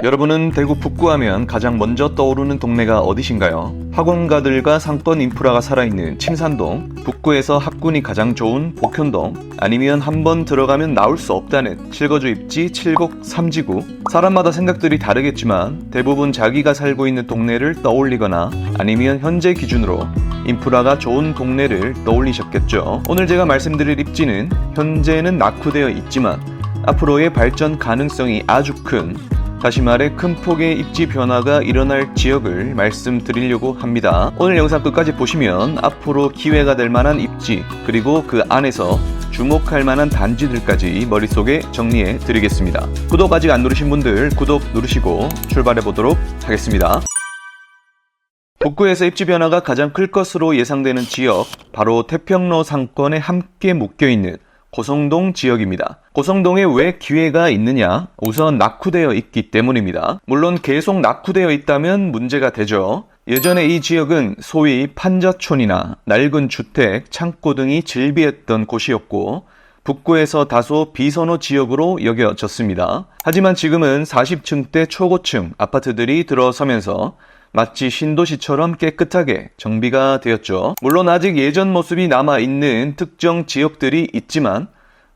여러분은 대구 북구하면 가장 먼저 떠오르는 동네가 어디신가요? 학원가들과 상권 인프라가 살아있는 침산동, 북구에서 학군이 가장 좋은 복현동, 아니면 한번 들어가면 나올 수 없다는 실거주 입지 칠곡 삼지구. 사람마다 생각들이 다르겠지만 대부분 자기가 살고 있는 동네를 떠올리거나 아니면 현재 기준으로 인프라가 좋은 동네를 떠올리셨겠죠. 오늘 제가 말씀드릴 입지는 현재는 낙후되어 있지만 앞으로의 발전 가능성이 아주 큰, 다시 말해 큰 폭의 입지 변화가 일어날 지역을 말씀드리려고 합니다. 오늘 영상 끝까지 보시면 앞으로 기회가 될 만한 입지, 그리고 그 안에서 주목할 만한 단지들까지 머릿속에 정리해 드리겠습니다. 구독 아직 안 누르신 분들 구독 누르시고 출발해 보도록 하겠습니다. 북구에서 입지 변화가 가장 클 것으로 예상되는 지역, 바로 태평로 상권에 함께 묶여있는 고성동 지역입니다. 고성동에 왜 기회가 있느냐? 우선 낙후되어 있기 때문입니다. 물론 계속 낙후되어 있다면 문제가 되죠. 예전에 이 지역은 소위 판자촌이나 낡은 주택, 창고 등이 즐비했던 곳이었고 북구에서 다소 비선호 지역으로 여겨졌습니다. 하지만 지금은 40층대 초고층 아파트들이 들어서면서 마치 신도시처럼 깨끗하게 정비가 되었죠. 물론 아직 예전 모습이 남아있는 특정 지역들이 있지만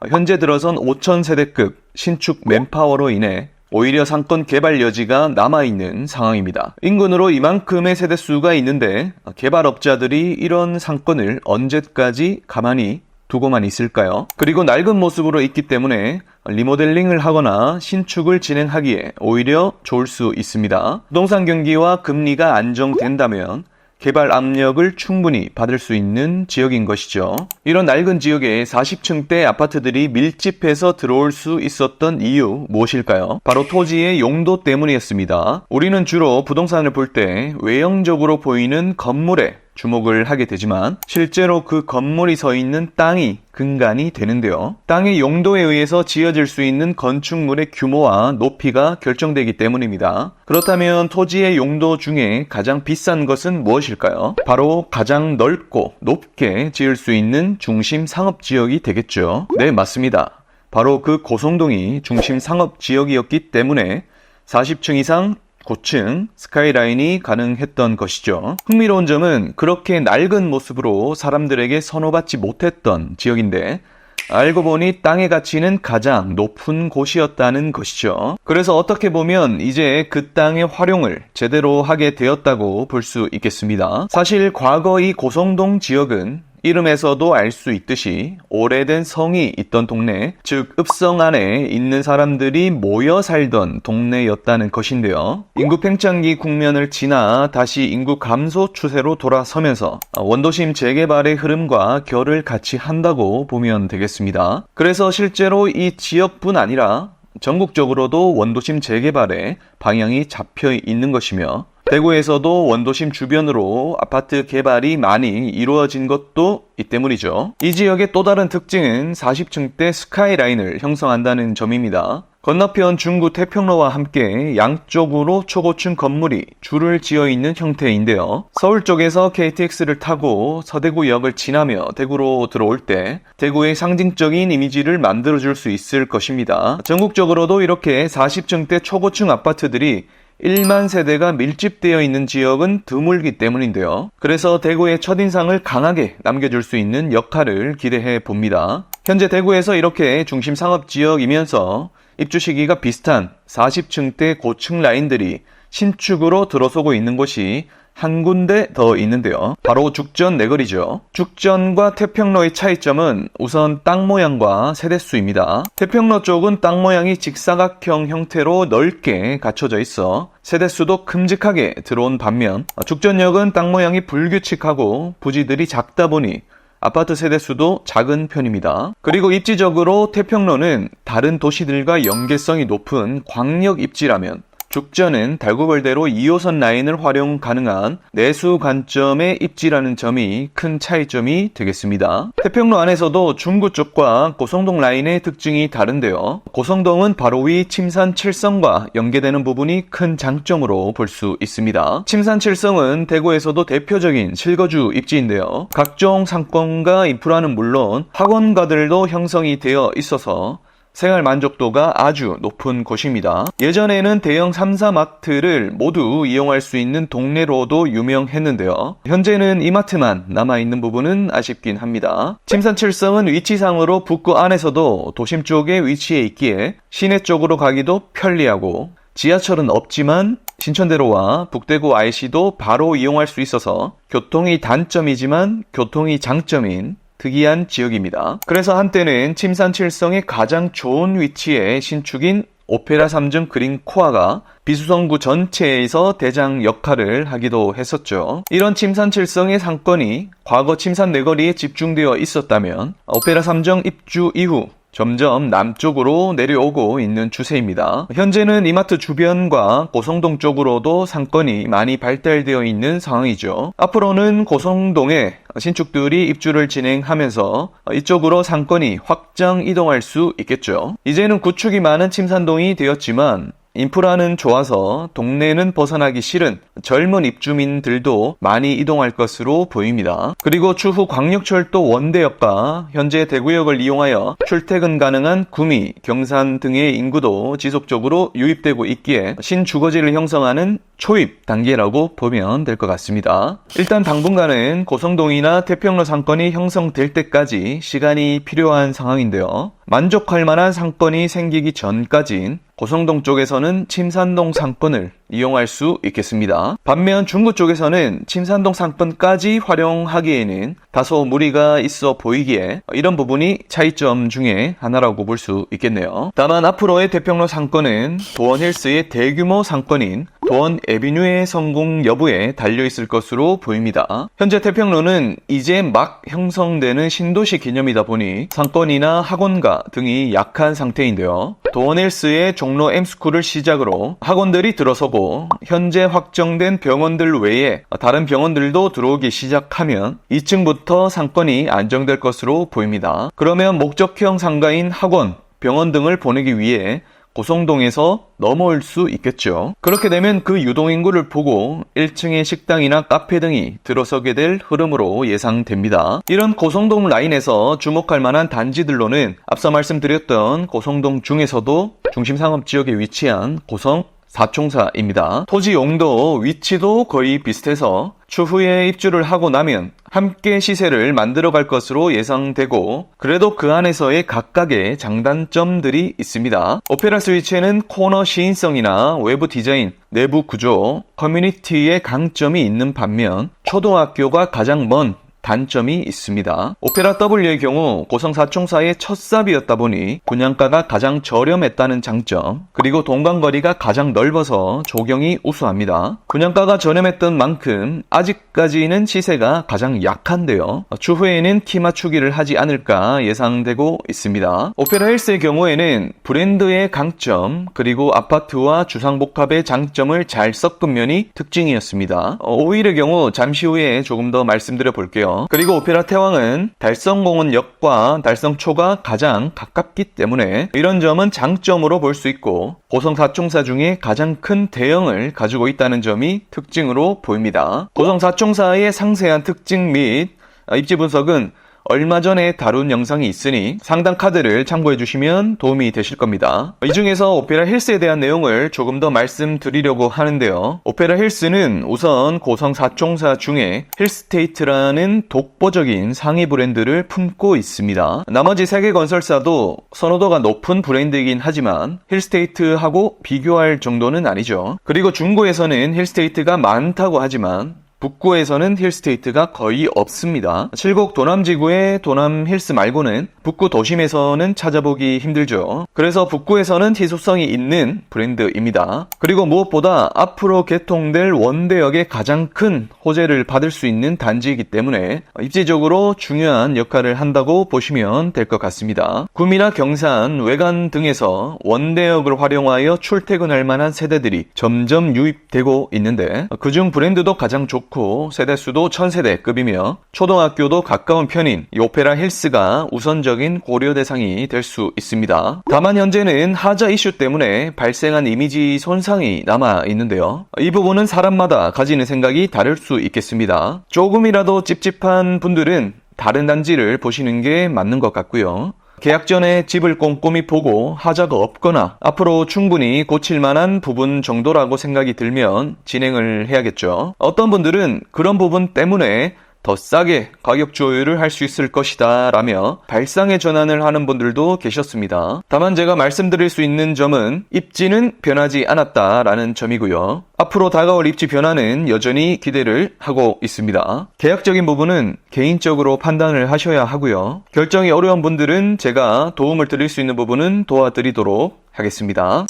현재 들어선 5,000세대급 신축 맨파워로 인해 오히려 상권 개발 여지가 남아있는 상황입니다. 인근으로 이만큼의 세대수가 있는데 개발업자들이 이런 상권을 언제까지 가만히 두고만 있을까요? 그리고 낡은 모습으로 있기 때문에 리모델링을 하거나 신축을 진행하기에 오히려 좋을 수 있습니다. 부동산 경기와 금리가 안정된다면 개발 압력을 충분히 받을 수 있는 지역인 것이죠. 이런 낡은 지역에 40층대 아파트들이 밀집해서 들어올 수 있었던 이유 무엇일까요? 바로 토지의 용도 때문이었습니다. 우리는 주로 부동산을 볼 때 외형적으로 보이는 건물에 주목을 하게 되지만 실제로 그 건물이 서 있는 땅이 근간이 되는데요. 땅의 용도에 의해서 지어질 수 있는 건축물의 규모와 높이가 결정되기 때문입니다. 그렇다면 토지의 용도 중에 가장 비싼 것은 무엇일까요? 바로 가장 넓고 높게 지을 수 있는 중심 상업지역이 되겠죠. 네, 맞습니다. 바로 그 고성동이 중심 상업지역이었기 때문에 40층 이상 고층 스카이라인이 가능했던 것이죠. 흥미로운 점은 그렇게 낡은 모습으로 사람들에게 선호받지 못했던 지역인데 알고 보니 땅의 가치는 가장 높은 곳이었다는 것이죠. 그래서 어떻게 보면 이제 그 땅의 활용을 제대로 하게 되었다고 볼 수 있겠습니다. 사실 과거 이 고성동 지역은 이름에서도 알 수 있듯이 오래된 성이 있던 동네, 즉 읍성 안에 있는 사람들이 모여 살던 동네였다는 것인데요. 인구 팽창기 국면을 지나 다시 인구 감소 추세로 돌아서면서 원도심 재개발의 흐름과 결을 같이 한다고 보면 되겠습니다. 그래서 실제로 이 지역뿐 아니라 전국적으로도 원도심 재개발에 방향이 잡혀 있는 것이며 대구에서도 원도심 주변으로 아파트 개발이 많이 이루어진 것도 이 때문이죠. 이 지역의 또 다른 특징은 40층대 스카이라인을 형성한다는 점입니다. 건너편 중구 태평로와 함께 양쪽으로 초고층 건물이 줄을 지어 있는 형태인데요. 서울 쪽에서 KTX를 타고 서대구역을 지나며 대구로 들어올 때 대구의 상징적인 이미지를 만들어줄 수 있을 것입니다. 전국적으로도 이렇게 40층대 초고층 아파트들이 1만 세대가 밀집되어 있는 지역은 드물기 때문인데요. 그래서 대구의 첫인상을 강하게 남겨줄 수 있는 역할을 기대해 봅니다. 현재 대구에서 이렇게 중심 상업지역이면서 입주 시기가 비슷한 40층대 고층 라인들이 신축으로 들어서고 있는 곳이 한 군데 더 있는데요. 바로 죽전 내거리죠. 죽전과 태평로의 차이점은 우선 땅 모양과 세대수입니다. 태평로 쪽은 땅 모양이 직사각형 형태로 넓게 갖춰져 있어 세대수도 큼직하게 들어온 반면 죽전역은 땅 모양이 불규칙하고 부지들이 작다 보니 아파트 세대수도 작은 편입니다. 그리고 입지적으로 태평로는 다른 도시들과 연계성이 높은 광역 입지라면 죽전은 달구벌대로 2호선 라인을 활용 가능한 내수 관점의 입지라는 점이 큰 차이점이 되겠습니다. 태평로 안에서도 중구 쪽과 고성동 라인의 특징이 다른데요. 고성동은 바로 위 침산 7성과 연계되는 부분이 큰 장점으로 볼 수 있습니다. 침산 7성은 대구에서도 대표적인 실거주 입지인데요. 각종 상권과 인프라는 물론 학원가들도 형성이 되어 있어서 생활 만족도가 아주 높은 곳입니다. 예전에는 대형 3사 마트를 모두 이용할 수 있는 동네로도 유명했는데요. 현재는 이마트만 남아있는 부분은 아쉽긴 합니다. 침산칠성은 위치상으로 북구 안에서도 도심 쪽에 위치해 있기에 시내 쪽으로 가기도 편리하고 지하철은 없지만 신천대로와 북대구 IC도 바로 이용할 수 있어서 교통이 단점이지만 교통이 장점인 특이한 지역입니다. 그래서 한때는 침산칠성의 가장 좋은 위치에 신축인 오페라 3중 그린 코아가 비수성구 전체에서 대장 역할을 하기도 했었죠. 이런 침산칠성의 상권이 과거 침산 내거리에 집중되어 있었다면 오페라 3중 입주 이후 점점 남쪽으로 내려오고 있는 추세입니다. 현재는 이마트 주변과 고성동 쪽으로도 상권이 많이 발달되어 있는 상황이죠. 앞으로는 고성동에 신축들이 입주를 진행하면서 이쪽으로 상권이 확장 이동할 수 있겠죠. 이제는 구축이 많은 침산동이 되었지만 인프라는 좋아서 동네는 벗어나기 싫은 젊은 입주민들도 많이 이동할 것으로 보입니다. 그리고 추후 광역철도 원대역과 현재 대구역을 이용하여 출퇴근 가능한 구미, 경산 등의 인구도 지속적으로 유입되고 있기에 신주거지를 형성하는 초입 단계라고 보면 될 것 같습니다. 일단 당분간은 고성동이나 태평로 상권이 형성될 때까지 시간이 필요한 상황인데요. 만족할 만한 상권이 생기기 전까진 고성동 쪽에서는 침산동 상권을 이용할 수 있겠습니다. 반면 중구 쪽에서는 침산동 상권까지 활용하기에는 다소 무리가 있어 보이기에 이런 부분이 차이점 중에 하나라고 볼 수 있겠네요. 다만 앞으로의 태평로 상권은 도원힐스의 대규모 상권인 도원 에비뉴의 성공 여부에 달려있을 것으로 보입니다. 현재 태평로는 이제 막 형성되는 신도시 기념이다 보니 상권이나 학원가 등이 약한 상태인데요. 도원힐스의 종로 M스쿨을 시작으로 학원들이 들어서고 현재 확정된 병원들 외에 다른 병원들도 들어오기 시작하면 2층부터 상권이 안정될 것으로 보입니다. 그러면 목적형 상가인 학원, 병원 등을 보내기 위해 고성동에서 넘어올 수 있겠죠. 그렇게 되면 그 유동인구를 보고 1층의 식당이나 카페 등이 들어서게 될 흐름으로 예상됩니다. 이런 고성동 라인에서 주목할 만한 단지들로는 앞서 말씀드렸던 고성동 중에서도 중심상업지역에 위치한 고성 사총사입니다. 토지 용도, 위치도 거의 비슷해서 추후에 입주를 하고 나면 함께 시세를 만들어갈 것으로 예상되고 그래도 그 안에서의 각각의 장단점들이 있습니다. 오페라 스위치에는 코너 시인성이나 외부 디자인, 내부 구조, 커뮤니티의 강점이 있는 반면 초등학교가 가장 먼 단점이 있습니다. 오페라 W의 경우 고성 사총사의 첫 삽이었다 보니 분양가가 가장 저렴했다는 장점, 그리고 동간거리가 가장 넓어서 조경이 우수합니다. 분양가가 저렴했던 만큼 아직까지는 시세가 가장 약한데요. 추후에는 키 맞추기를 하지 않을까 예상되고 있습니다. 오페라 힐스의 경우에는 브랜드의 강점, 그리고 아파트와 주상복합의 장점을 잘 섞은 면이 특징이었습니다. 오일의 경우 잠시 후에 조금 더 말씀드려 볼게요. 그리고 오페라 태왕은 달성공원역과 달성초가 가장 가깝기 때문에 이런 점은 장점으로 볼 수 있고 고성 사총사 중에 가장 큰 대형을 가지고 있다는 점이 특징으로 보입니다. 고성 사총사의 상세한 특징 및 입지 분석은 얼마 전에 다룬 영상이 있으니 상단 카드를 참고해 주시면 도움이 되실 겁니다. 이 중에서 오페라 힐스에 대한 내용을 조금 더 말씀드리려고 하는데요. 오페라 힐스는 우선 고성 사총사 중에 힐스테이트라는 독보적인 상위 브랜드를 품고 있습니다. 나머지 3개 건설사도 선호도가 높은 브랜드이긴 하지만 힐스테이트하고 비교할 정도는 아니죠. 그리고 중구에서는 힐스테이트가 많다고 하지만 북구에서는 힐스테이트가 거의 없습니다. 칠곡 도남지구의 도남 힐스 말고는 북구 도심에서는 찾아보기 힘들죠. 그래서 북구에서는 희소성이 있는 브랜드입니다. 그리고 무엇보다 앞으로 개통될 원대역의 가장 큰 호재를 받을 수 있는 단지이기 때문에 입지적으로 중요한 역할을 한다고 보시면 될 것 같습니다. 구미나 경산, 외관 등에서 원대역을 활용하여 출퇴근할 만한 세대들이 점점 유입되고 있는데 그중 브랜드도 가장 좋고 세대수도 1000세대급이며 초등학교도 가까운 편인 오페라 힐스가 우선적인 고려 대상이 될 수 있습니다. 다만 현재는 하자 이슈 때문에 발생한 이미지 손상이 남아 있는데요. 이 부분은 사람마다 가지는 생각이 다를 수 있겠습니다. 조금이라도 찝찝한 분들은 다른 단지를 보시는 게 맞는 것 같고요. 계약 전에 집을 꼼꼼히 보고 하자가 없거나 앞으로 충분히 고칠 만한 부분 정도라고 생각이 들면 진행을 해야겠죠. 어떤 분들은 그런 부분 때문에 더 싸게 가격 조율을 할 수 있을 것이다 라며 발상의 전환을 하는 분들도 계셨습니다. 다만 제가 말씀드릴 수 있는 점은 입지는 변하지 않았다라는 점이고요. 앞으로 다가올 입지 변화는 여전히 기대를 하고 있습니다. 계약적인 부분은 개인적으로 판단을 하셔야 하고요. 결정이 어려운 분들은 제가 도움을 드릴 수 있는 부분은 도와드리도록 하겠습니다.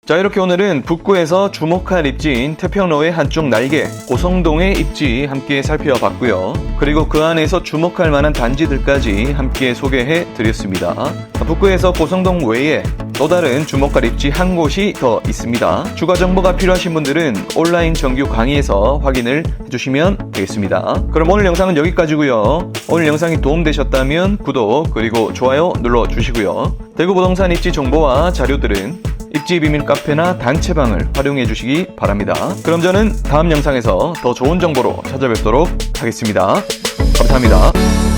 자, 이렇게 오늘은 북구에서 주목할 입지인 태평로의 한쪽 날개, 고성동의 입지 함께 살펴봤고요. 그리고 그 안에서 주목할 만한 단지들까지 함께 소개해 드렸습니다. 북구에서 고성동 외에 또 다른 주목할 입지 한 곳이 더 있습니다. 추가 정보가 필요하신 분들은 온라인 정규 강의에서 확인을 해주시면 되겠습니다. 그럼 오늘 영상은 여기까지고요. 오늘 영상이 도움되셨다면 구독 그리고 좋아요 눌러주시고요. 대구 부동산 입지 정보와 자료들은 입지 비밀 카페나 단체방을 활용해 주시기 바랍니다. 그럼 저는 다음 영상에서 더 좋은 정보로 찾아뵙도록 하겠습니다. 감사합니다.